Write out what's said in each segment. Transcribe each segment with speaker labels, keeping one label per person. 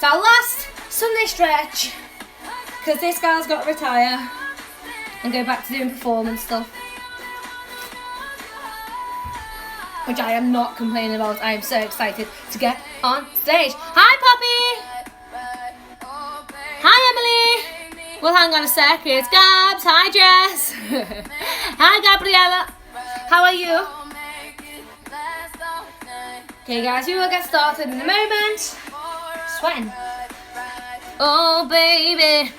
Speaker 1: It's our last Sunday stretch because this girl's got to retire and go back to doing performance stuff, which I am not complaining about. I am so excited to get on stage. Hi, Poppy. Hi, Emily. Well, hang on a sec. It's Gabs. Hi, Jess. Hi, Gabriella. How are you? Okay, guys, we will get started in a moment. Sweating. Oh, baby.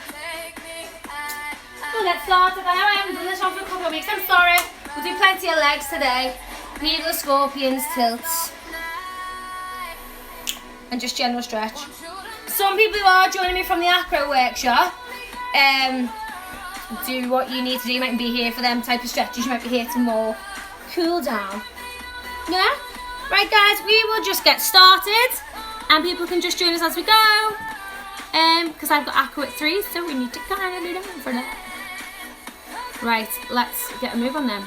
Speaker 1: We'll get started. I know I haven't done this one for a couple of weeks. I'm sorry. We'll do plenty of legs today. Eagle, scorpions, tilts, and just general stretch. Some people who are joining me from the acro workshop, do what you need to do. You might be here for them type of stretches. You might be here to more cool down. Yeah? Right, guys, we will just get started, and people can just join us as we go. Because I've got acro at 3, so we need to kind of be down for that. Right, let's get a move on then.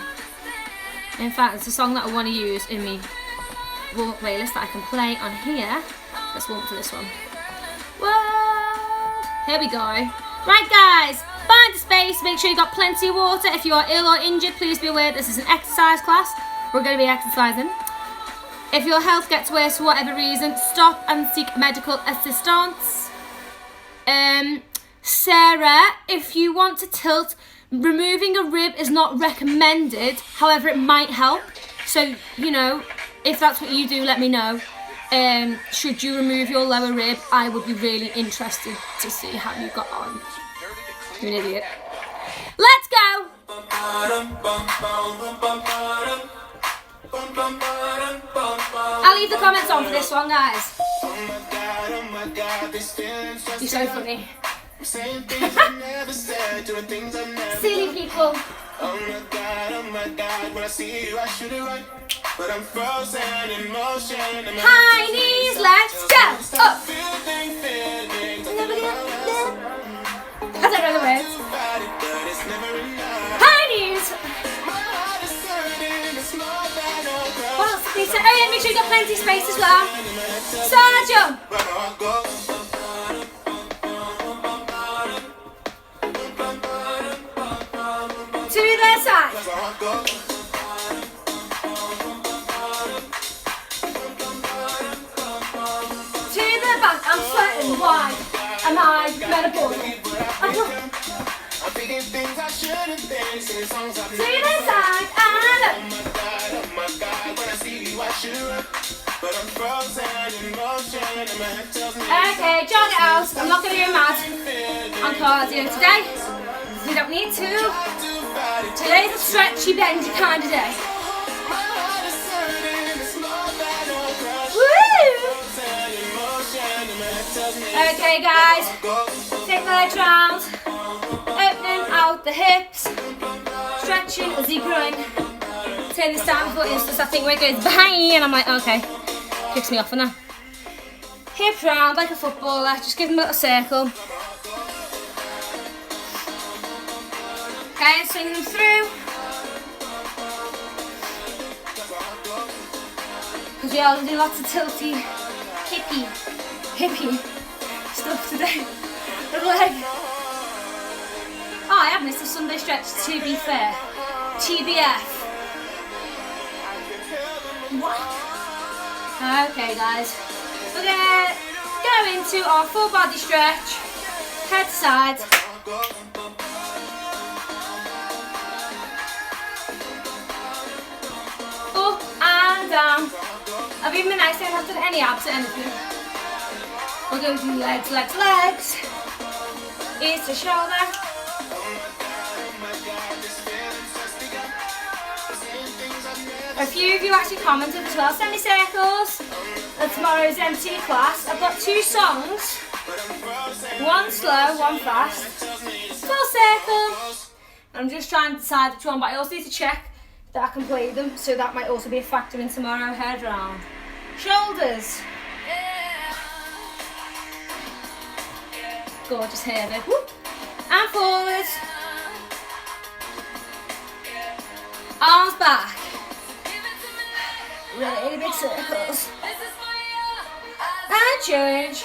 Speaker 1: In fact, it's a song that I want to use in my warm-up playlist that I can play on here. Let's warm up to this one. Whoa! Here we go. Right, guys, find a space. Make sure you got plenty of water. If you are ill or injured, please be aware this is an exercise class. We're going to be exercising. If your health gets worse for whatever reason, stop and seek medical assistance. Sarah, if you want to tilt, removing a rib is not recommended, however it might help. So, you know, if that's what you do, let me know. Should you remove your lower rib, I would be really interested to see how you got on. You're an idiot. Let's go! I'll leave the comments on for this one, guys. You're so funny. Silly people. When I see you, I should it right. But I'm frozen in motion. High knees, let's go. Up. I don't know the words. High knees. What else did they say? Oh yeah, make sure you got plenty of space as well. Sergeant. To their side. To the back. I'm sweating. Why am I menopausal? To the side and up. Okay, jog it out. I'm not going to go mad on cardio today. You don't need to. Today's a stretchy, bendy kind of day. Woo! Okay, guys. Take the legs round. Opening out the hips. Stretching as you groin. Turn this down before insta. I think where it goes bang, and I'm like, okay. Kicks me off for now. Hip round like a footballer. Just give them a little circle. Okay, and swing them through. Because we are going to do lots of tilty, hippie stuff today. The leg. Oh, I have missed a Sunday stretch, to be fair. TBF. What? Okay, guys. We're going to go into our full body stretch. Head to side. Up and down. I've even been nice, I haven't done any abs or anything. We're going to do legs, legs, legs. Ears to shoulder. A few of you actually commented as well. Send me circles. And tomorrow's MT class. I've got 2 songs. One slow, one fast. Full circle. I'm just trying to decide which one, but I also need to check that I can play them, so that might also be a factor in tomorrow. Head round. Shoulders. Gorgeous hair there. Whoop. And forwards. Arms back. Really big circles. And change.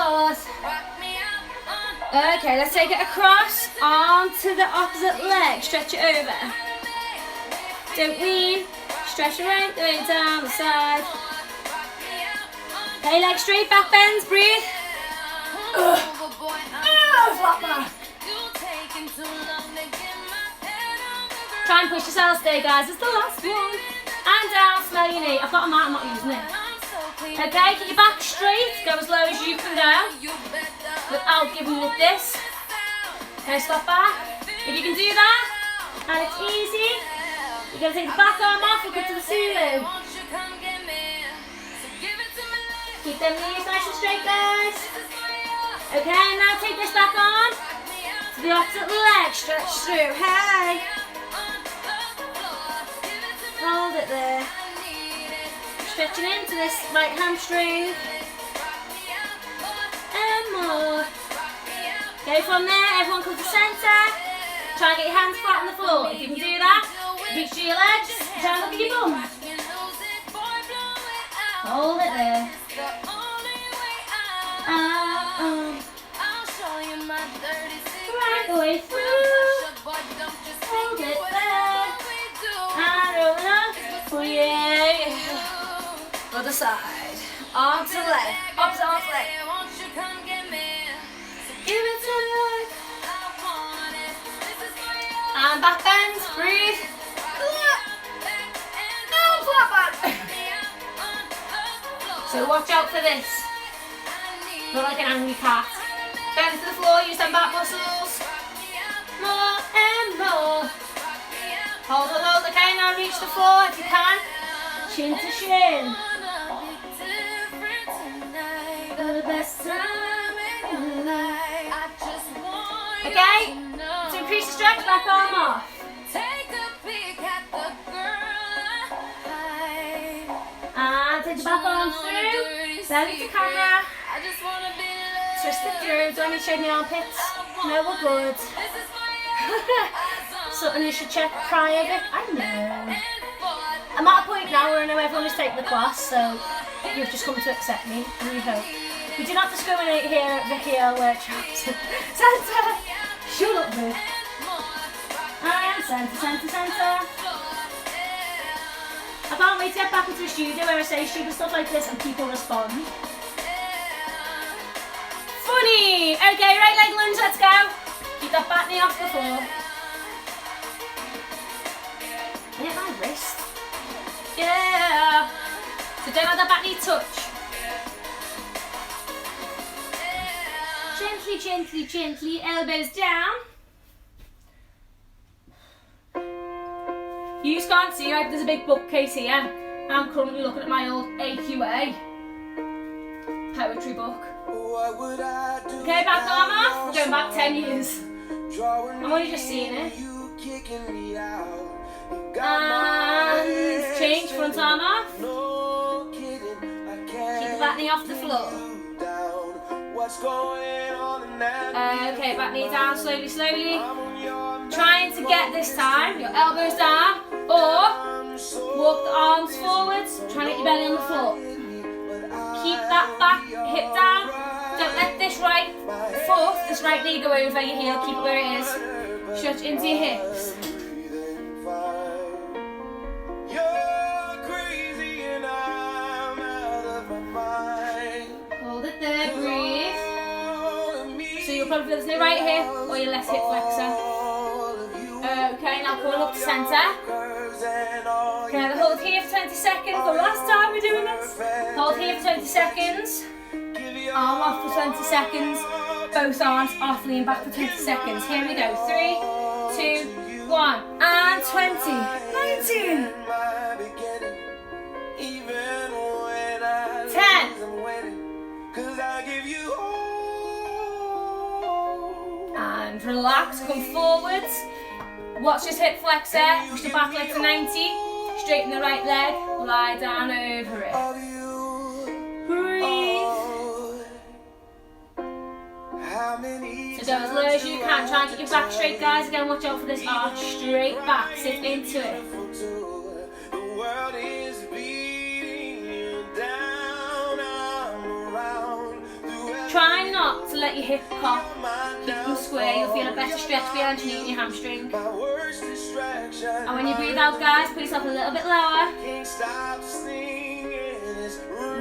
Speaker 1: applause. Okay, let's take it across, arm to the opposite leg, stretch it over. Don't lean, stretch it right the way down the side. Okay, legs straight, back bends, breathe. Flat back. Try and push yourselves there, guys, it's the last one. And down, smell your knee. I've got a mat, I'm not using it. Okay, keep your back straight, go as low as you can go, without giving it this. Okay, stop back. If you can do that, and it's easy, you're going to take the back arm off, look up to the ceiling. Keep them knees nice and straight, guys. Okay, now take this back arm to the opposite leg, stretch through. Hey. Hold it there. Stretching into this right hamstring. And more. Go from there, everyone come to centre. Try and get your hands flat on the floor. If you can do that, reach to your legs, try and look at your bum. Hold it there. Right the way through. Hold it there. And roll it up. Oh yeah. Other side. Arm to leg. Opposite arm to leg. Give it to me. And back bend. Breathe. And flat back. So watch out for this. Not like an angry cat. Bend to the floor. Use them back muscles. More and more. Hold, hold, hold. Okay, now reach the floor if you can. Chin to shin. The best time in your life. Okay, to increase the stretch, back arm off. And take the back arm through. Belly to camera. Twist it through. Don't need to show me armpits. No, we're good. Something you should check prior, Vic. I know. I'm at a point now where I know everyone is taking the class, so you've just come to accept me, we hope. We do not discriminate here at Vicky L Workshops. Centre! Shut up, Vic. And centre, centre, centre. I can't wait to get back into the studio where I say stupid stuff like this and people respond. Funny! Okay, right leg lunge, let's go. Keep that back knee off the floor. Hit my wrist. Yeah! So don't let that back knee touch. Gently, gently, gently, elbows down. You can't see, right? There's a big bookcase here. I'm currently looking at my old AQA poetry book. Okay, back arm off. We're going back 10 years. I'm only just seeing it. And change, front arm off. Keep the back knee off the floor. Okay, back knee down, slowly, slowly. Trying to get this time your elbows down, or walk the arms forwards, trying to get your belly on the floor. Keep that back hip down. Don't let this right foot, this right knee go over your heel. Keep it where it is. Stretch into your hips. Hold it there, breathe. So you'll probably feel this in your right hip or your left hip flexor. Okay, now coming up to centre. Okay, hold here for 20 seconds. The last time we're doing this. Hold here for 20 seconds. Arm off for 20 seconds. Both arms off, lean back for 20 seconds. Here we go. 3, 2, 1. And 20. 19. 10. And relax, come forwards. Watch this hip flexor, push the back leg to 90, straighten the right leg, lie down over it. Breathe. So go as low as you can, try and get your back straight, guys. Again, watch out for this arch, straight back, sit into it. Try not to let your hip pop. Keep them square. You'll feel a better stretch behind your knee and your hamstring. And when you breathe out, guys, put yourself a little bit lower.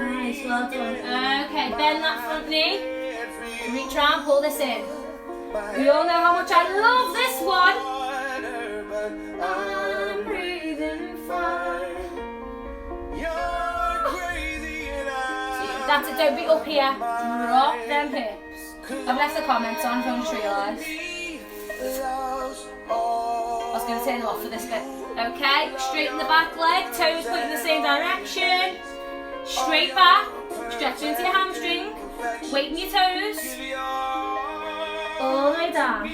Speaker 1: Nice, well done. Okay, bend that front knee. Reach around, pull this in. We all know how much I love this one. I'm breathing fine. That's it, don't be up here. Drop them hips. I've left the comments on, don't just realise. I was going to turn them off for this bit. Okay, straighten the back leg, toes point in the same direction. Straight back, stretch into your hamstring, weight in your toes. All the way down.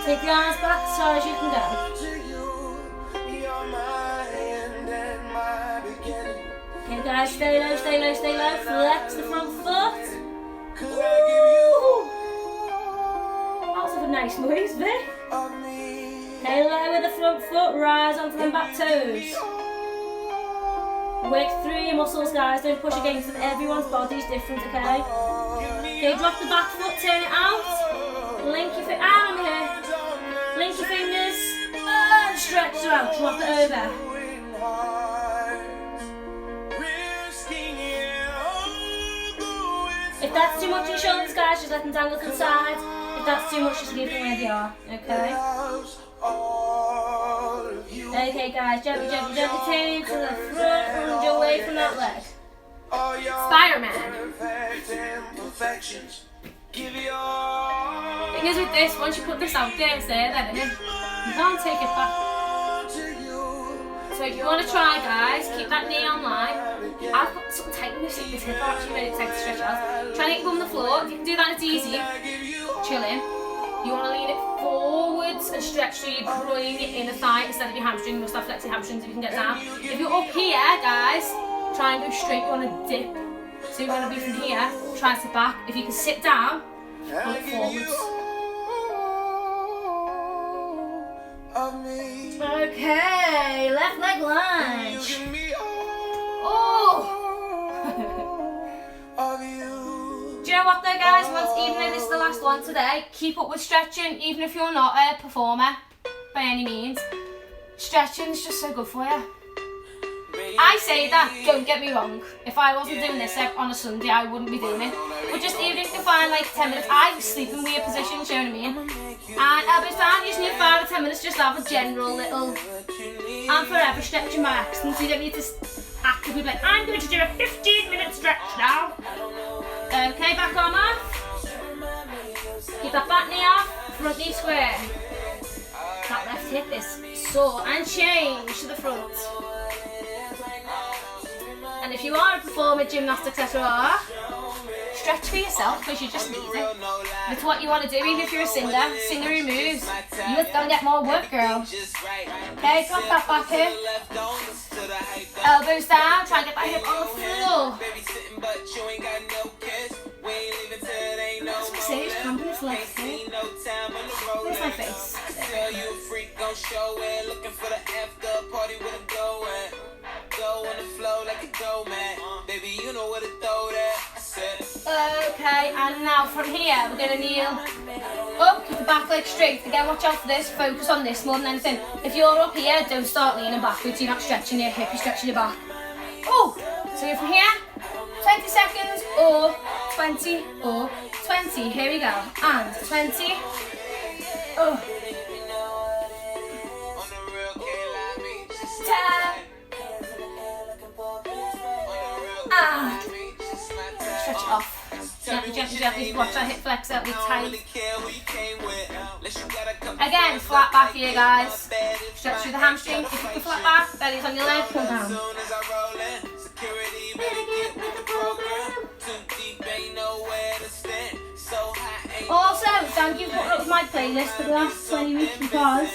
Speaker 1: Take the arms back as far as you can go. Okay guys, stay low, stay low, stay low. Flex the front foot. Woo! That was a nice noise, Vic. Stay low with the front foot, rise onto them back toes. Work through your muscles, guys, don't push against them. Everyone's body is different, okay? Okay, drop the back foot, turn it out. Link your feet, I'm here. Link your fingers, and stretch it out, drop it over. If that's too much in your shoulders, guys, just let them dangle to the side. If that's too much, just leave them where they are, okay? Okay guys, gently, gently, gently turn to the front, lunge away from that leg. Spider-Man. Thing is with this, once you put this out there, it's there then, isn't it? You can't take it back. So if you want to try, guys, keep that knee on line. I've got something tight in this hip, I'm actually ready to take the stretch out. Try and get it on the floor. If you can do that, it's easy. Chill in. You want to lean it forwards and stretch through your groin, your inner thigh instead of your hamstring. You must have flex your hamstrings if you can get down. If you're up here, guys, try and go straight. You want to dip. So you're going to be from here, try and sit back. If you can sit down, pull it forwards. Okay, left leg lunge. Oh! Do you know what though, guys? Even though this is the last one today, keep up with stretching, even if you're not a performer by any means. Stretching is just so good for you. I say that, don't get me wrong. If I wasn't doing this on a Sunday, I wouldn't be doing it. But just even if you find like 10 minutes, I sleep in weird positions, you know what I mean? And I'll be fine, you just need 5 or 10 minutes just to have a general little, I'm forever stretching my accent, so you don't need to actively be like, I'm going to do a 15-minute stretch now. Okay, back arm off. Keep that back knee off, front knee square. That left hip is sore, and change to the front. And if you are a performer, gymnastics, etc., stretch for yourself because you just need it. It's what you want to do, even if you're a singer who moves. You're going to get more work, girl. Okay, drop that back hip. Elbows down, try and get that hip on the floor. That's my stage, pumping this left hip. Where's my face? Okay, and now from here we're going to kneel up, keep the back leg straight. Again, watch out for this, focus on this more than anything. If you're up here, don't start leaning backwards, you're not stretching your hip, you're stretching your back. Oh, so you're from here, 20 seconds or 20 or 20. Here we go, and 20. Oh. 10. Stretch it off. Gently, gently, gently. Watch that hip flex out, be tight. Again, flat back here, guys. Stretch through the hamstring. If you can flat back, belly's on your leg, pull down. Also, thank you for putting up with my playlist for the last 20 weeks because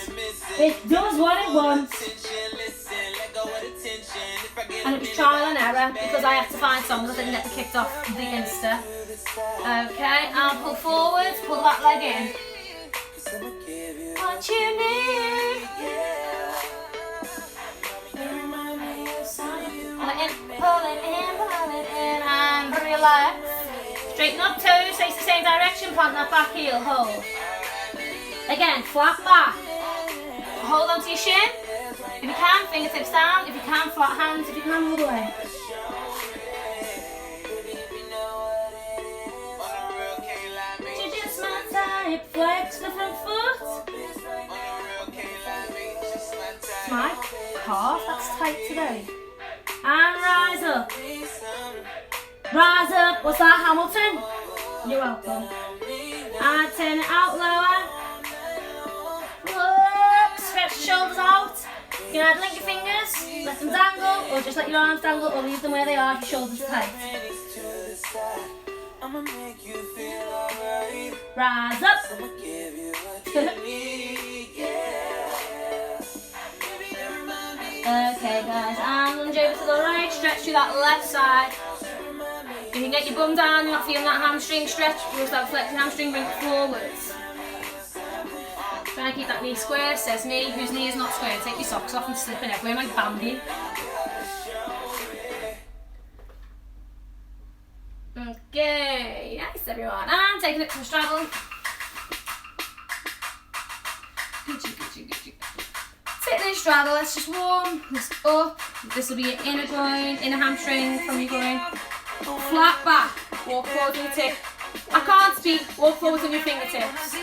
Speaker 1: it does what it wants. And it was trial and error because I had to find songs that didn't get kicked off the Insta. Okay, and pull forward, pull that leg in. What you need. Pull it in, and relax. Straighten up toes, face the same direction, plant that back heel, hold. Again, flat back. Hold on to your shin. If you can, fingertips down. If you can, flat hands. If you can, all the way. Just my type, flex the front foot. It's my calf, that's tight today. And rise up. Rise up. What's that, Hamilton? You're welcome. And turn it out lower. Look, stretch the shoulders out. You can either link your fingers, let them dangle, or just let your arms dangle, or leave them where they are, your shoulders tight. Rise up. Okay guys, and lunge over to the right, stretch to that left side. If you can get your bum down, you're not feeling that hamstring stretch, you'll start flexing hamstring, bring it forwards. Trying to keep that knee square, says me, whose knee is not square. Take your socks off and slipping everywhere like Bambi. Okay, nice everyone. And taking it to the straddle. Sit in the straddle, let's just warm this up. This will be your inner groin, inner hamstring from your groin. Flat back, walk forward with your tip. I can't speak, walk forward with your fingertips.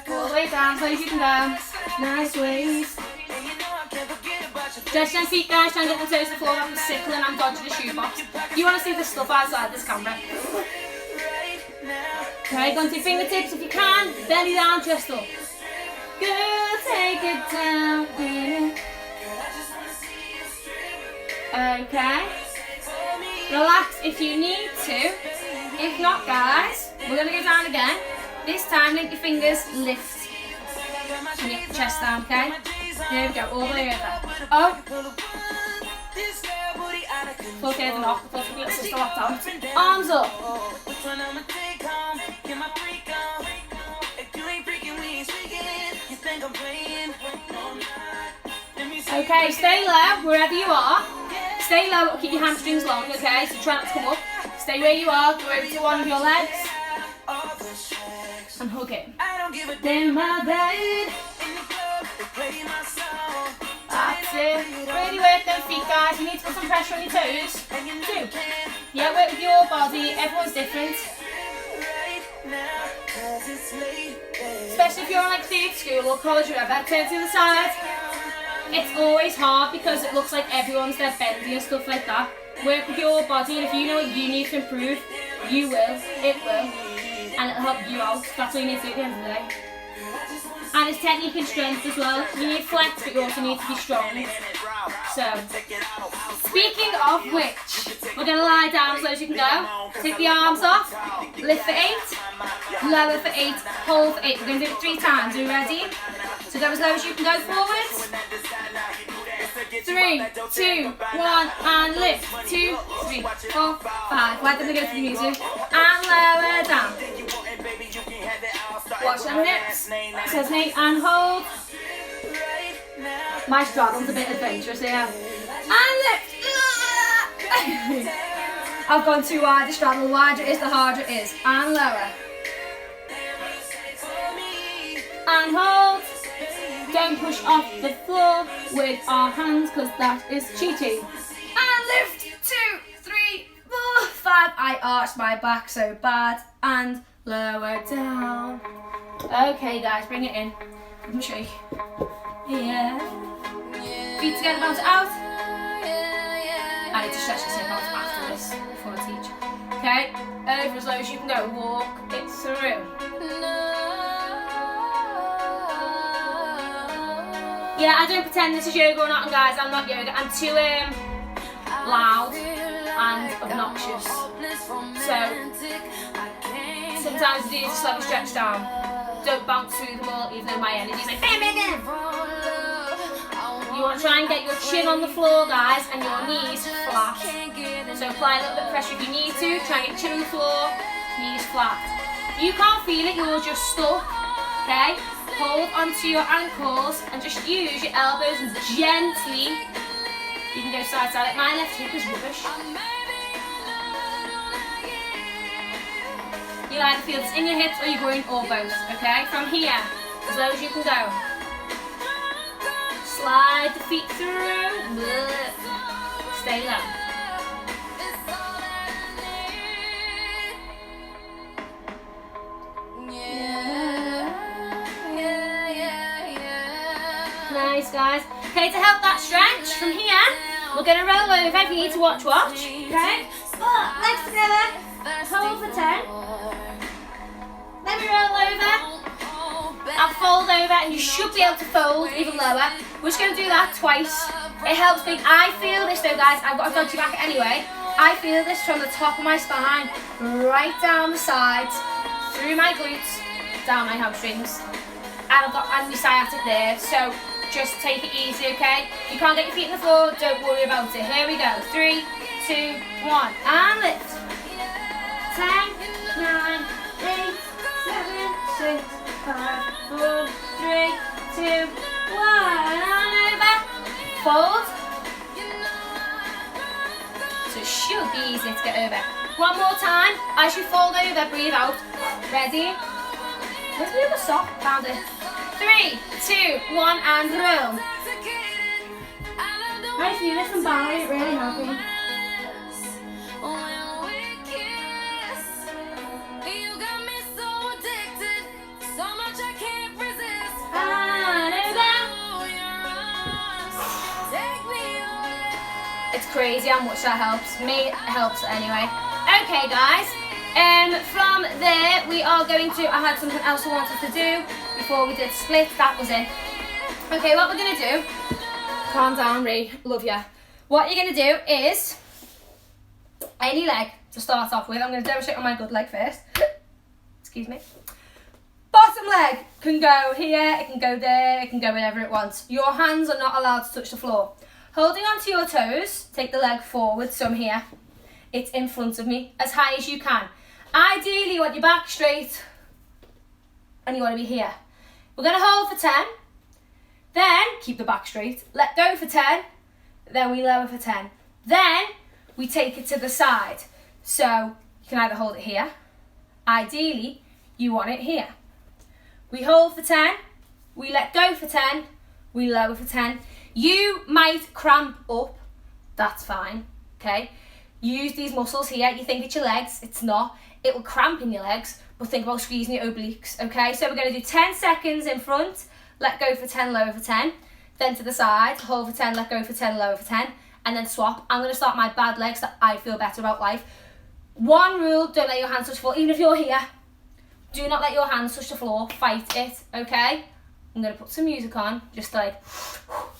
Speaker 1: All the way down, so as you can go. Nice waist. Stretch them feet guys, try and get the toes to the floor. I'm sickling, I'm dodging the shoebox. You want to see the stuff outside this camera. Okay, go into your fingertips if you can. Belly down, chest up. Good, take it down, good. Okay. Relax if you need to. If not, guys, we're going to go down again. This time, link your fingers, lift. And get the chest down, okay? Here we go, all the way over. Oh. Full care the knock, plus your sister locked out. Arms up. Okay, stay low wherever you are. Stay low, keep your hamstrings long, okay? So try not to come up. Stay where you are, go over to one of your legs. And hug it. In my bed. That's it. Really work them feet, guys. You need to put some pressure on your toes. Two. Yeah, work with your body. Everyone's different. Especially if you're on like theatre school or college or whatever. Turn to the side. It's always hard because it looks like everyone's dead bendy and stuff like that. Work with your body, and if you know what you need to improve, you will, it will, and it'll help you out. That's what you need to do at the end of the day. And it's technique and strength as well. You need flex, but you also need to be strong. So, speaking of which, we're going to lie down as low as you can go. Take the arms off, lift for 8, lower for 8, hold for 8. We're going to do it 3 times. Are you ready? So go as low as you can go forwards. 3, 2, 1, and lift. 2, 3, 4, 5. Let them go for the music. And lower down. Watch them hips. Says me, and hold. My straddle's a bit adventurous here. And lift. I've gone too wide. The straddle, the wider it is, the harder it is. And lower. And hold. Don't push off the floor with our hands because that is cheating. And lift. 2, 3, 4, 5. I arched my back so bad. And lower down. Okay guys, bring it in. Let me show you. Yeah. Feet together, bounce it out. I need to stretch this hip out after this before I teach. Okay, over as low as you can go. Walk it through. Yeah, I don't pretend this is yoga or not, and guys, I'm not yoga. I'm too loud and obnoxious. So sometimes I do just let me stretch down. Don't bounce through them all, even though my energy's like bam, bam, bam. You want to try and get your chin on the floor, guys, and your knees flat. So apply a little bit of pressure if you need to. Try and get chin on the floor, knees flat. If you can't feel it, you're just stuck. Okay? Hold onto your ankles and just use your elbows gently. You can go side to side. Like my left hip is rubbish. You'll either feel this in your hips or your groin or both, okay? From here, as low as you can go. Slide the feet through. Stay low. Nice, guys. Okay, to help that stretch, from here, we're going to roll over. If you need to watch. Okay? Legs together. Hold for 10. Let me roll over. I'll fold over, and you should be able to fold even lower. We're just going to do that twice. It helps me. I feel this though, guys. I've got a dodgy back anyway. I feel this from the top of my spine, right down the sides, through my glutes, down my hamstrings. And I've got my sciatic nerve, so just take it easy, okay? If you can't get your feet on the floor, don't worry about it. Here we go. 3, 2, 1, and lift. 10, 9, 8, 7, 6, 5, 4, 3, 2, 1, and over. Fold. So it should be easy to get over. One more time. As you fold over, breathe out. Ready? Let's move a sock. Found it. 3, 2, 1, and roll. I feel this and ballet, it really helped me. It's crazy how much that helps. Me, it helps anyway. Okay, guys. From there, we are going to, I had something else I wanted to do before we did split. That was it. Okay, what we're going to do, calm down, Ree, love ya. What you're going to do is, any leg to start off with. I'm going to demonstrate on my good leg first. Excuse me. Bottom leg can go here, it can go there, it can go wherever it wants. Your hands are not allowed to touch the floor. Holding onto your toes, take the leg forward, so I'm here. It's in front of me, as high as you can. Ideally, you want your back straight, and you want to be here. We're going to hold for 10, then keep the back straight, let go for 10, then we lower for 10. Then, we take it to the side. So, you can either hold it here, ideally, you want it here. We hold for 10, we let go for 10, we lower for 10. You might cramp up, that's fine, okay? Use these muscles here. You think it's your legs, it's not. It will cramp in your legs, but think about squeezing your obliques, okay? So we're going to do 10 seconds in front, let go for 10, lower for 10. Then to the side, hold for 10, let go for 10, lower for 10. And then swap. I'm going to start my bad legs that I feel better about life. One rule, don't let your hands touch the floor. Even if you're here, do not let your hands touch the floor. Fight it, okay? I'm going to put some music on, just to like,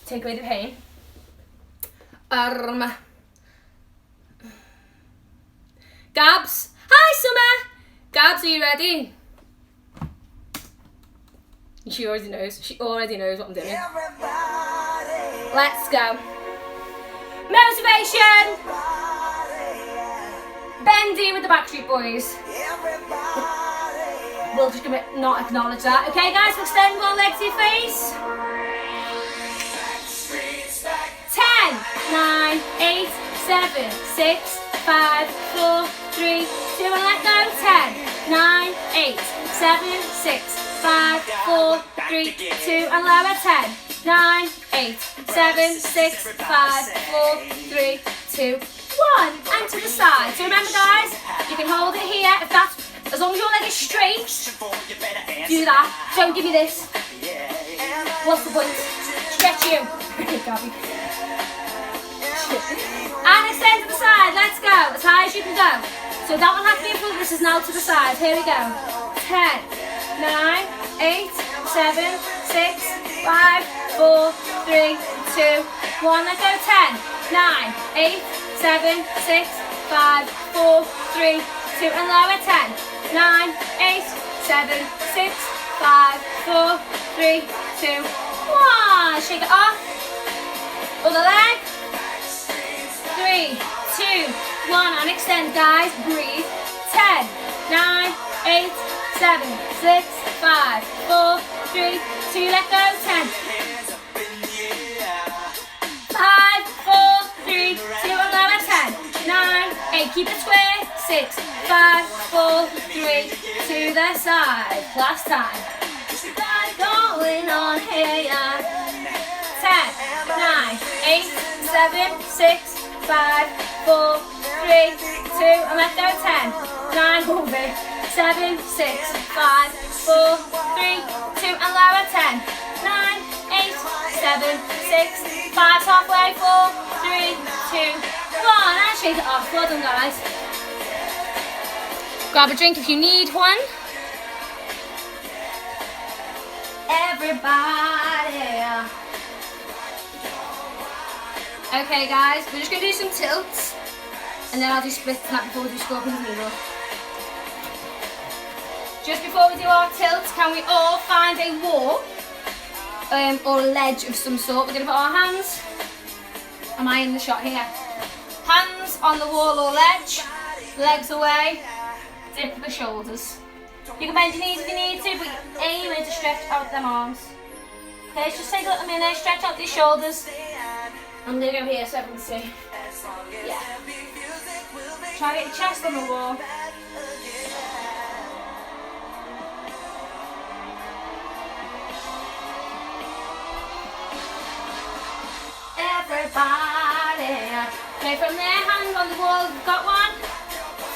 Speaker 1: take away the pain. Gabs. Hi, Summer. Gabs, are you ready? She already knows. She already knows what I'm doing. Let's go. Motivation. Bendy with the Backstreet Boys. We'll just not acknowledge that. Okay, guys, we'll extend one leg to your face. 10, 9, 8, 7, 6, 5, 4, 3, 2, and let go. 10, 9, 8, 7, 6, 5, 4, 3, 2, and lower. 10, 9, 8, 7, 6, 5, 4, 3, 2, 1. And to the side. So remember, guys, you can hold it here. If that's, as long as your leg is straight, do that. Don't give me this. What's the point? Stretch you. Gabby. And extend to the side. Let's go. As high as you can go. So that one has to be in front. This is now to the side. Here we go. 10, 9, 8, 7, 6, 5, 4, 3, 2, 1. Let go. 10, 9, 8, 7, 6, 5, 4, 3, 2, and lower. 10, 9, 8, 7, 6, 5, 4, 3, 2, 1. Shake it off. Other leg. 3, 2, 1, and extend, guys. Breathe. 10, 9, 8, 7, 6, 5, 4, 3, 2, let go. 10, 5, 4, 3, 2, and lower. 10, 9, 8, keep it square. 6, 5, 4, 3, to the side. Last time. Going on here. 10, 9, 8, 7, 6, 5, 4, 3, 2, and let go. 10, 9, move it. 7, 6, 5, 4, 3, 2, and lower. 10, 9, 8, 7, 6, 5, halfway. 4, 3, 2, 1, and shake it off. Well done, guys. Grab a drink if you need one. Everybody. Okay, guys, we're just going to do some tilts, and then I'll do splits and that before we do scorpions needle. Just before we do our tilts, can we all find a wall or a ledge of some sort? We're going to put our hands, am I in the shot here? Hands on the wall or ledge, legs away, dip the shoulders. You can bend your knees if you need to, but you're aiming to stretch out them arms. Okay, so just take a little minute, stretch out these shoulders. I'm going to go here so everyone can see. Yeah. Try to get your chest on the wall. Everybody. Okay, from there, hands on the wall if you've got one.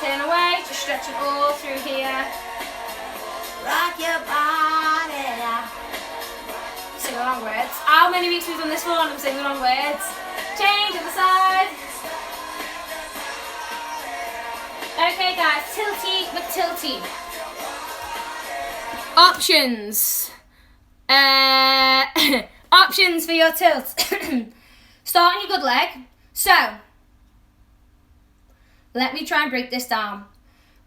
Speaker 1: Turn away, just stretch it all through here. Rock your body. Sing along words. How many weeks we've done this for and I'm singing along words? Change to the side. Okay guys, tilty McTilty. Options. Options for your tilt. Start on your good leg. So, let me try and break this down.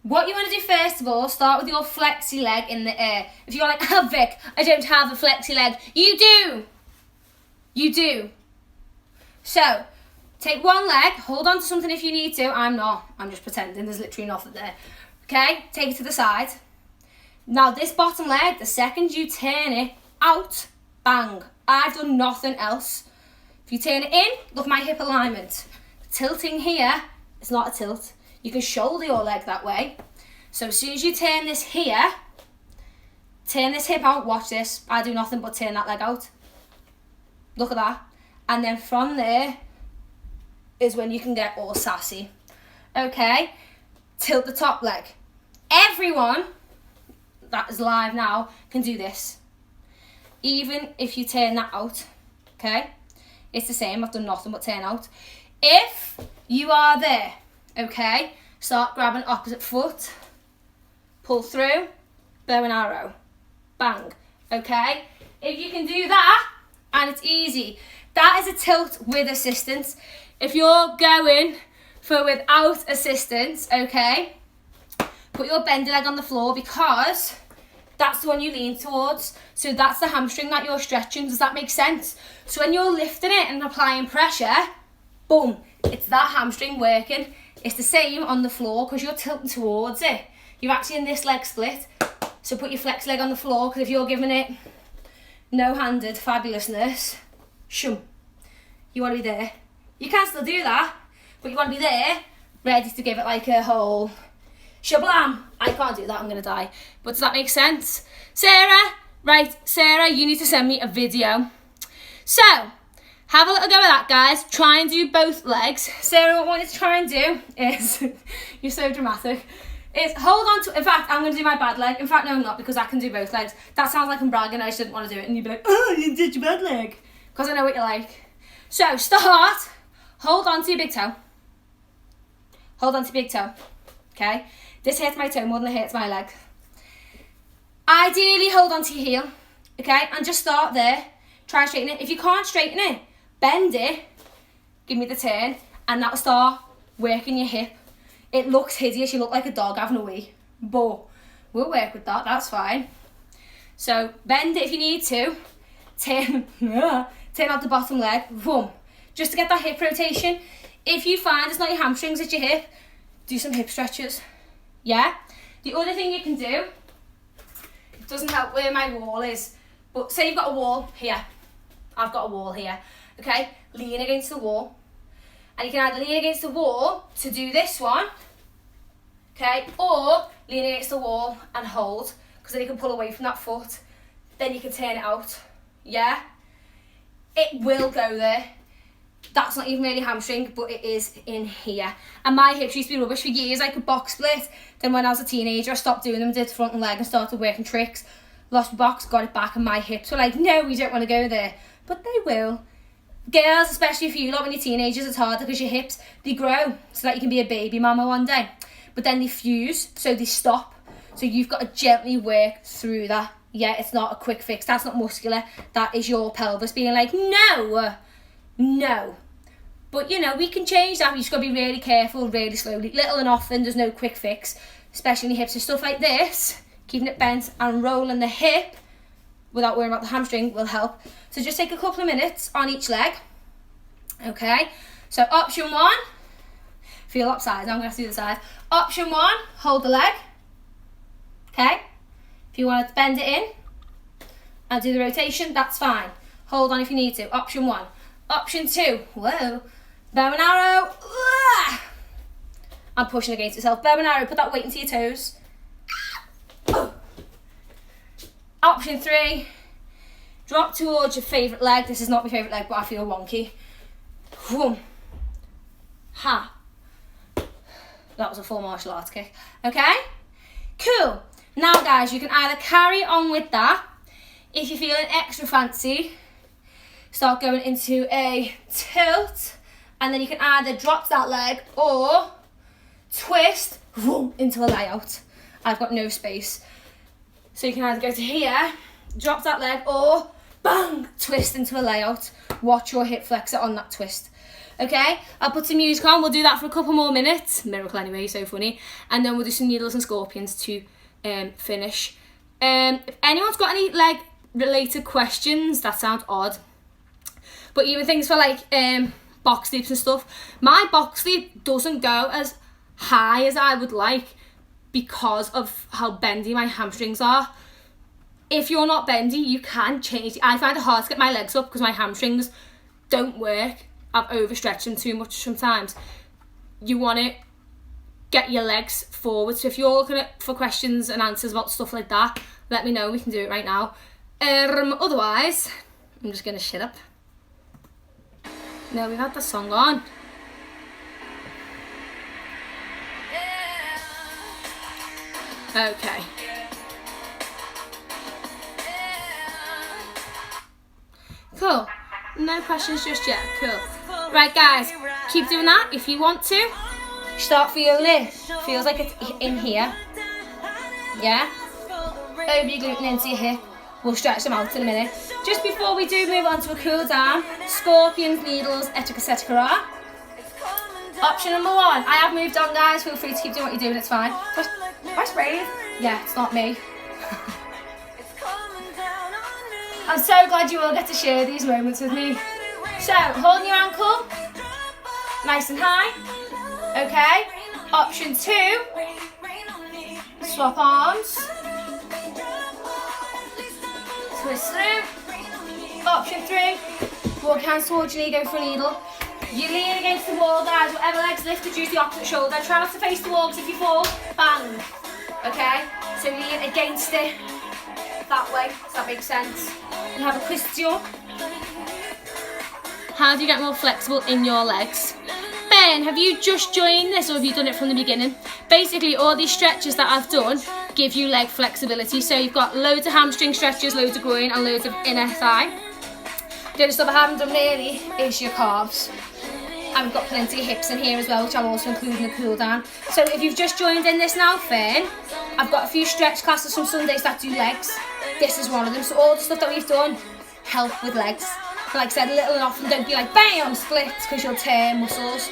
Speaker 1: What you want to do first of all, start with your flexi leg in the air. If you're like, oh Vic, I don't have a flexi leg. You do. You do. So, take one leg, hold on to something if you need to. I'm not. I'm just pretending. There's literally nothing there. Okay, take it to the side. Now this bottom leg, the second you turn it out, bang. I've done nothing else. If you turn it in, look at my hip alignment. Tilting here is not a tilt. You can shoulder your leg that way. So as soon as you turn this here, turn this hip out, watch this. I do nothing but turn that leg out. Look at that. And then from there is when you can get all sassy. Okay, tilt the top leg. Everyone that is live now can do this. Even if you turn that out, okay? It's the same, I've done nothing but turn out. If you are there, okay, start grabbing opposite foot, pull through, bow and arrow, bang, okay? If you can do that, and it's easy, that is a tilt with assistance. If you're going for without assistance, okay, put your bendy leg on the floor because that's the one you lean towards. So that's the hamstring that you're stretching. Does that make sense? So when you're lifting it and applying pressure, boom, it's that hamstring working. It's the same on the floor because you're tilting towards it. You're actually in this leg split. So put your flex leg on the floor because if you're giving it no-handed fabulousness, shum, you want to be there. You can still do that, but you want to be there, ready to give it like a whole shablam. I can't do that, I'm going to die. But does that make sense? Sarah, right, Sarah, you need to send me a video. So, have a little go at that, guys. Try and do both legs. Sarah, what I want you to try and do is, you're so dramatic, is hold on to, in fact, I'm going to do my bad leg. In fact, no, I'm not, because I can do both legs. That sounds like I'm bragging, I just didn't want to do it. And you'd be like, oh, you did your bad leg. Because I know what you're like. So, start, hold on to your big toe. Hold on to your big toe, okay? This hurts my toe more than it hurts my leg. Ideally, hold on to your heel, okay? And just start there. Try and straighten it. If you can't straighten it, bend it, give me the turn, and that'll start working your hip. It looks hideous. You look like a dog having a wee. But we'll work with that. That's fine. So bend it if you need to. Turn out the bottom leg. Boom. Just to get that hip rotation. If you find it's not your hamstrings, it's your hip, do some hip stretches. Yeah? The other thing you can do, it doesn't help where my wall is, but say you've got a wall here. I've got a wall here. Okay? Lean against the wall. And you can either lean against the wall to do this one, okay? Or lean against the wall and hold, because then you can pull away from that foot. Then you can turn it out, yeah? It will go there. That's not even really hamstring, but it is in here. And my hips used to be rubbish for years. I could box split. Then when I was a teenager, I stopped doing them, did front and leg and started working tricks. Lost my box, got it back, and my hips were like, no, we don't want to go there. But they will. Girls, especially for you lot, when you're teenagers, it's harder because your hips, they grow so that you can be a baby mama one day. But then they fuse, so they stop. So you've got to gently work through that. Yeah, it's not a quick fix. That's not muscular. That is your pelvis being like, no. But, you know, we can change that. You just got to be really careful, really slowly. Little and often, there's no quick fix, especially in your hips. So stuff like this, keeping it bent and rolling the hip without worrying about the hamstring will help. So just take a couple of minutes on each leg. Okay, so option 1, feel upside, I'm going to do the side. Option 1, hold the leg. Okay, if you want to bend it in and do the rotation, that's fine. Hold on if you need to. Option 1. Option 2, whoa, bow and arrow. I'm pushing against itself. Bow and arrow, put that weight into your toes. Option 3, drop towards your favourite leg. This is not my favourite leg, but I feel wonky. Whoom. Ha. That was a full martial arts kick. Okay? Cool. Now, guys, you can either carry on with that. If you're feeling extra fancy, start going into a tilt. And then you can either drop that leg or twist into a layout. I've got no space. So you can either go to here, drop that leg, or bang, twist into a layout. Watch your hip flexor on that twist. Okay, I'll put some music on. We'll do that for a couple more minutes. Miracle anyway, so funny. And then we'll do some needles and scorpions to finish. If anyone's got any leg related questions, that sounds odd. But even things for like box sleeps and stuff. My box sleep doesn't go as high as I would like because of how bendy my hamstrings are. If you're not bendy, you can change. I find it hard to get my legs up because my hamstrings don't work. I've overstretched them too much sometimes. You want to get your legs forward. So if you're looking for questions and answers about stuff like that, let me know. We can do it right now. Otherwise, I'm just going to shut up. No, we've had the song on. Okay. Cool. No questions just yet. Cool. Right, guys, keep doing that if you want to. Start feeling it. Feels like it's in here. Yeah? Over your glute and into your hip. We'll stretch them out in a minute. Just before we do move on to a cool down, scorpions, needles, etc. Option number 1. I have moved on, guys. Feel free to keep doing what you're doing. It's fine. Where's Brave? Yeah, it's not me. I'm so glad you all get to share these moments with me. So, holding your ankle, nice and high. Okay. Option 2, swap arms. Twist through. Option 3, walk hands towards your knee, go for a needle. You lean against the wall, guys. Whatever leg's lifted, use the opposite shoulder. Try not to face the wall, because if you fall, bang. Okay? So lean against it that way. Does that make sense? You have a question. How do you get more flexible in your legs? Ben, have you just joined this or have you done it from the beginning? Basically, all these stretches that I've done give you leg flexibility. So you've got loads of hamstring stretches, loads of groin and loads of inner thigh. The only stuff I haven't done really is your calves. And we've got plenty of hips in here as well, which I'm also including the cool down. So if you've just joined in this now, Fern, I've got a few stretch classes from Sundays that do legs. This is one of them. So all the stuff that we've done help with legs. But like I said, little and often, don't be like bam, splits, because you'll tear muscles.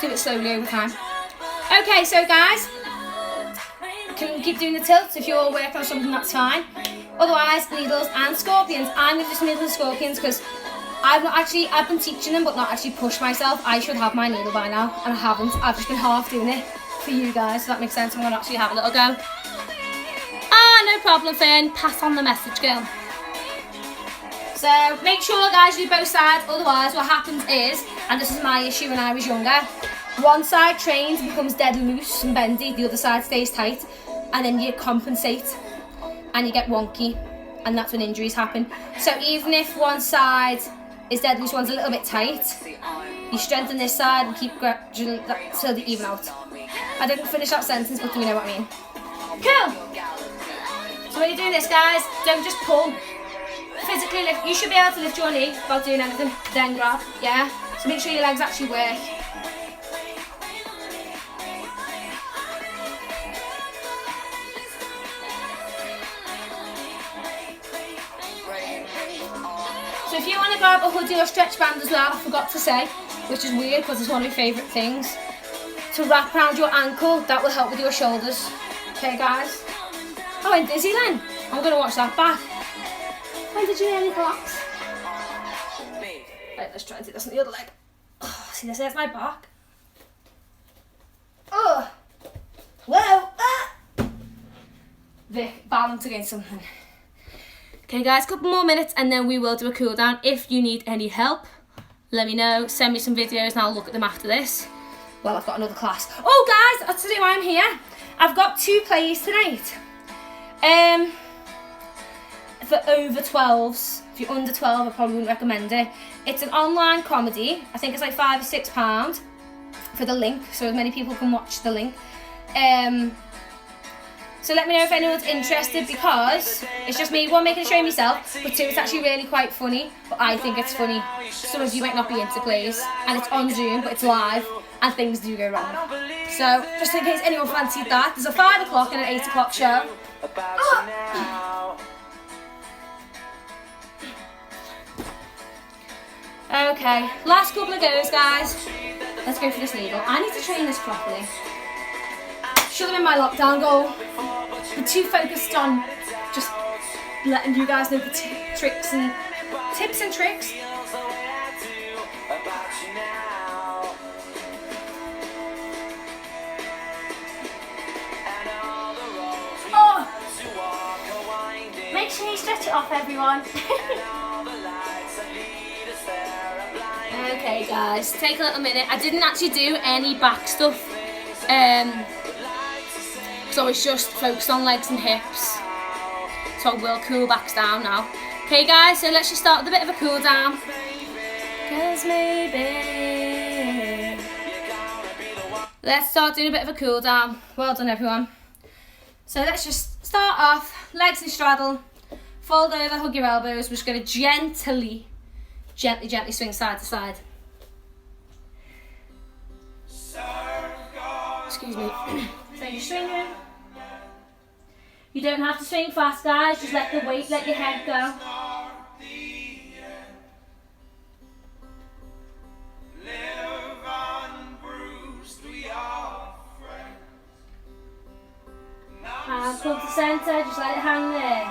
Speaker 1: Do it slowly over time. Okay, so guys, can keep doing the tilts. If you're working on something, that's fine. Otherwise, needles and scorpions. I'm going to do needles and scorpions because I've been teaching them but not actually pushed myself. I should have my needle by now and I haven't. I've just been half doing it for you guys, so that makes sense. I'm going to actually have a little go. No problem, Fern. Pass on the message, girl. So make sure, guys, you do both sides. Otherwise, what happens is, and this is my issue when I was younger, One side trains becomes dead loose and bendy, the other side stays tight, and then you compensate and you get wonky, and that's when injuries happen. So even if one side is dead loose, one's a little bit tight, you strengthen this side and keep gradually till they even out. I didn't finish that sentence, but you know what I mean. Cool! So when you're doing this, guys, don't just pull. Physically lift. You should be able to lift your knee without doing anything, then grab, yeah? So make sure your legs actually work. So if you want to grab a hoodie or stretch band as well, I forgot to say, which is weird because it's one of my favourite things, to wrap around your ankle. That will help with your shoulders. Okay, guys? I went dizzy then. I'm going to watch that back. When did you nearly collapse? Right, let's try and do this on the other leg. Oh, see, this is my back. Oh! Whoa! Ah! Vic, balance against something. Okay guys, a couple more minutes and then we will do a cool down. If you need any help, let me know. Send me some videos and I'll look at them after this. Well, I've got another class. Oh guys, I'll tell you why I'm here. I've got 2 plays tonight. For over 12s. If you're under 12, I probably wouldn't recommend it. It's an online comedy. I think it's like £5 or £6 for the link, so as many people can watch the link. So let me know if anyone's interested, because it's just me, 1, making a show of myself, but 2, it's actually really quite funny, but I think it's funny. Some of you might not be into plays, and it's on Zoom, but it's live, and things do go wrong. So, just in case anyone fancied that, there's a 5 o'clock and an 8 o'clock show. Oh. Okay, last couple of goes, guys. Let's go for this needle. I need to train this properly. Should have been my lockdown goal. I'm too focused on just letting you guys know the tips and tricks. Oh! Make sure you stretch it off, everyone. Okay, guys, take a little minute. I didn't actually do any back stuff. So I was just focused on legs and hips. So I will cool backs down now. Okay guys, so let's just start with a bit of a cool down. Cause maybe. Let's start doing a bit of a cool down. Well done everyone. So let's just start off, legs and straddle. Fold over, hug your elbows. We're just going to gently swing side to side. Excuse me. So you're swinging. You don't have to swing fast, guys. Just let the weight, let your head go. And come to centre, just let it hang there.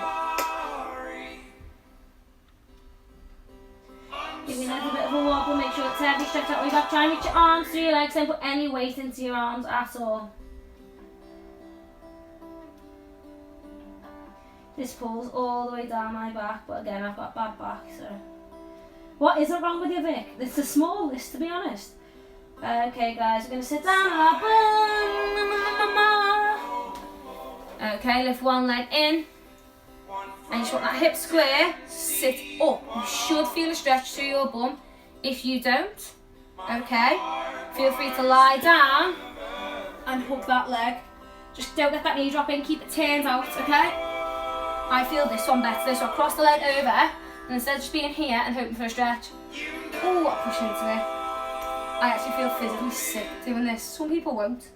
Speaker 1: Give me a little bit of a wobble, make sure it's heavy, stretch out your back. Try and reach your arms through your legs, don't put any weight into your arms at all. This pulls all the way down my back, but again, I've got bad back, so. What isn't wrong with you, Vic? It's a small list, to be honest. Okay, guys, we're going to sit down. Okay, lift one leg in. And you just want that hip square, sit up. You should feel a stretch through your bum. If you don't, okay, feel free to lie down and hook that leg. Just don't let that knee drop in, keep it turned out, okay? I feel this one better, so I'll cross the leg over, and instead of just being here and hoping for a stretch, ooh, I'll push into it. I actually feel physically sick doing this. Some people won't.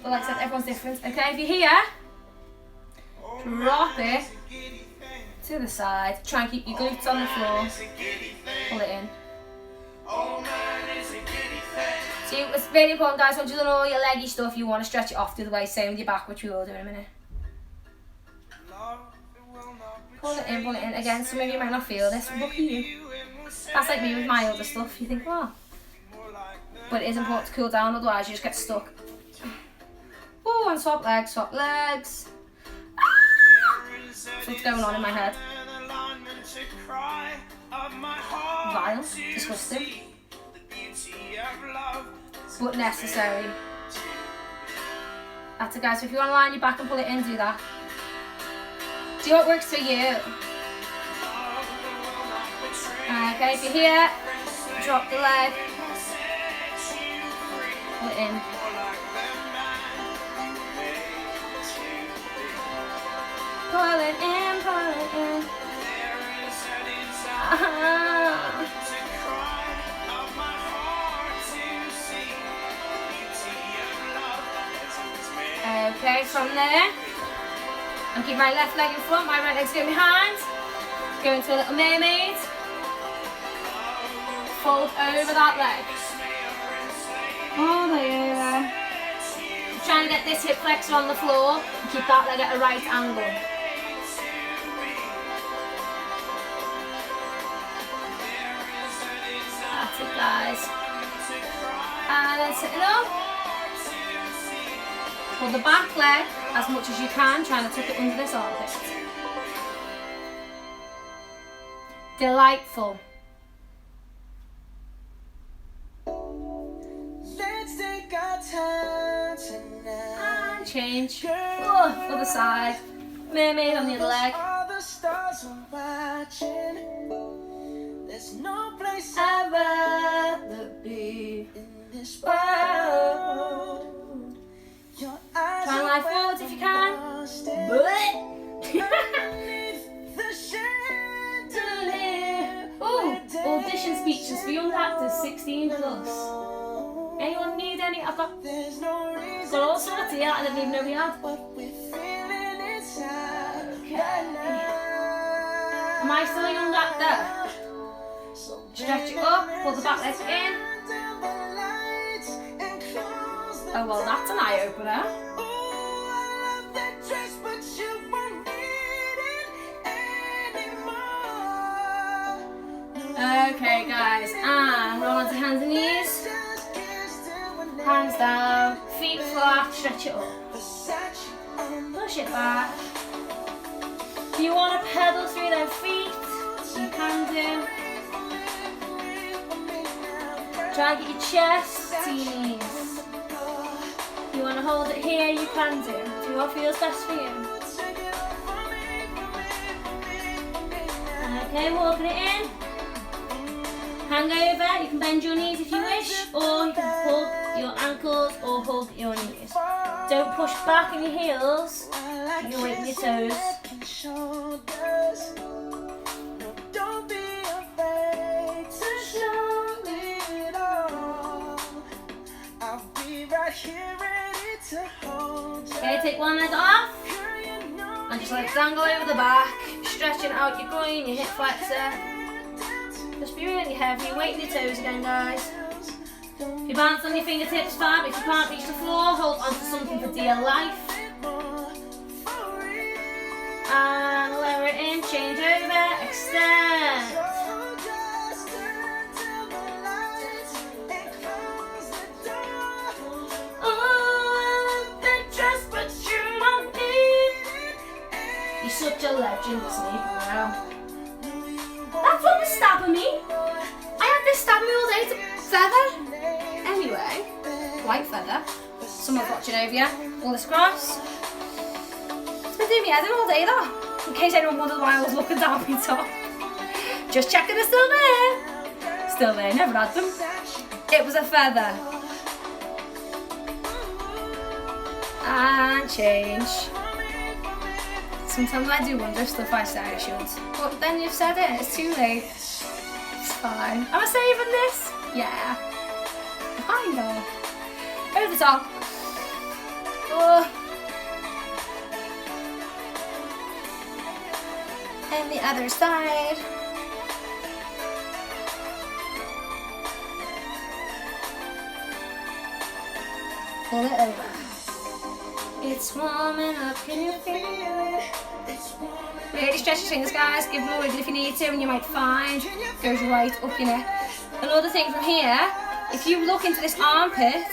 Speaker 1: But like I said, everyone's different. Okay, if you're here, drop it to the side. Try and keep your glutes on the floor. Pull it in. See, it's very important, guys, once you've done all your leggy stuff, you want to stretch it off the other way, same with your back, which we will do in a minute. Pull it in again. Some of you might not feel this. Look at you. That's like me with my other stuff. You think, well, but it is important to cool down, otherwise you just get stuck. Oh, and swap legs, swap legs. Ah! That's what's going on in my head. Vile, disgusting. but necessary. That's it, guys. So if you want to line your back and pull it in, do that. Do what works for you. Okay, if you're here, drop the leg, pull it in. Pull it in, pull it in. Okay, from there, I'm keeping my left leg in front, my right leg's going behind. Go into a little mermaid. Fold over that leg. Oh, there. I'm trying to get this hip flexor on the floor and keep that leg at a right angle. That's it, guys. And then sitting up. Pull the back leg as much as you can, trying to tuck it under this armpit. Delightful.
Speaker 2: Let's take our time tonight.
Speaker 1: And change. Oh, other side. Mermaid on the other leg.
Speaker 2: All the stars are watching. There's no place
Speaker 1: I'd rather be
Speaker 2: in this world. Your eyes
Speaker 1: try and lie forwards if you can. Oh, audition speeches for young actors 16 plus. Anyone need any? I've got all sorts here I didn't even know we had. Okay. Am I still a young actor? Stretch it up, pull the back leg in. Oh well, that's an eye opener. Okay guys, and roll onto hands and knees. Hands down, feet flat, stretch it up. Push it back. If you want to pedal through their feet, you can do. Try and get your chest to your knees. If you want to hold it here, you can do. Do what feels best for you. Okay, walking it in. Hang over, you can bend your knees if you wish, or you can hug your ankles or hug your knees. Don't push back in your heels, you're weighting your toes. Okay, take one leg off, and just let it dangle over the back, stretching out your groin, your hip flexor. Just be really heavy, weighting your toes again, guys. If you bounce on your fingertips, fab. If you can't reach the floor, hold onto something for dear life. And lower it in, change over, extend. You're such a legend, Snape, wow. That's what was stabbing me. I had this stabbing me all day. It's a feather. Anyway, white feather. Someone's watching over you. All this grass. It's been doing me head in all day though. In case anyone wondered why I was looking down my top. Just checking they're still there. Still there, never had them. It was a feather. And change. Sometimes I do wonder if stuff I say I should. But then you've said it, it's too late. It's fine. Am I saving this? Yeah. Kind of. Over the top. Oh. And the other side. Pull it over. It's warming up, can you feel it? Really stretch your fingers, guys. Give them a wiggle if you need to, and you might find it goes right up your neck. Another thing from here, if you look into this armpit,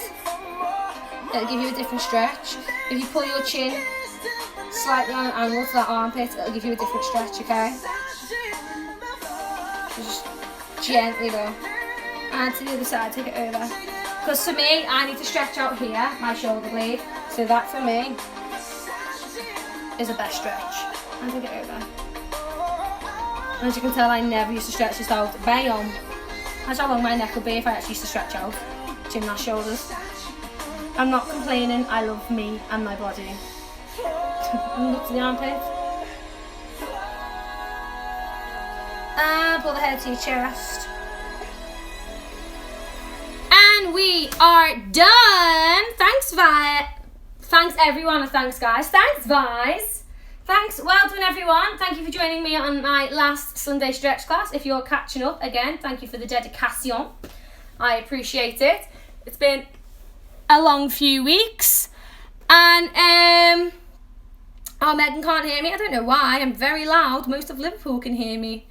Speaker 1: it'll give you a different stretch. If you pull your chin slightly on an angle to that armpit, it'll give you a different stretch, okay? So just gently go. And to the other side, take it over. Because for me, I need to stretch out here, my shoulder blade. So that for me is the best stretch. And take it over. And as you can tell, I never used to stretch this out. Bam! That's how long my neck would be if I actually used to stretch out. Chin my shoulders. I'm not complaining, I love me and my body. Look to the armpit. And pull the head to your chest. And we are done. Thanks, Vi. Thanks, everyone, and thanks, guys. Thanks, Vi's. Thanks. Well done, everyone. Thank you for joining me on my last Sunday stretch class. If you're catching up, again, thank you for the dedication. I appreciate it. It's been a long few weeks. And, oh, Megan can't hear me. I don't know why. I'm very loud. Most of Liverpool can hear me.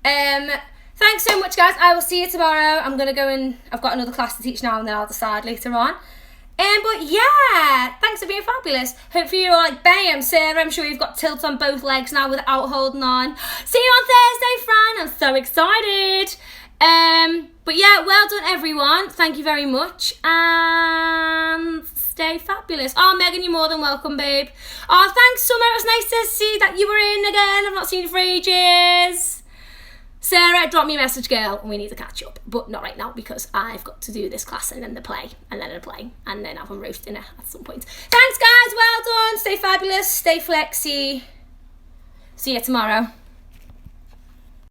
Speaker 1: Thanks so much, guys. I will see you tomorrow. I'm going to go and I've got another class to teach now, and then I'll decide later on. But yeah, thanks for being fabulous. Hopefully you're all like, bam, Sarah, I'm sure you've got tilt on both legs now without holding on. See you on Thursday, Fran. I'm so excited. But yeah, well done, everyone. Thank you very much. And stay fabulous. Oh, Megan, you're more than welcome, babe. Oh, thanks, Summer. It was nice to see that you were in again. I've not seen you for ages. Sarah, drop me a message, girl. We need to catch up, but not right now because I've got to do this class and then the play and then a play and then have a roast dinner at some point. Thanks, guys. Well done. Stay fabulous. Stay flexy. See you tomorrow.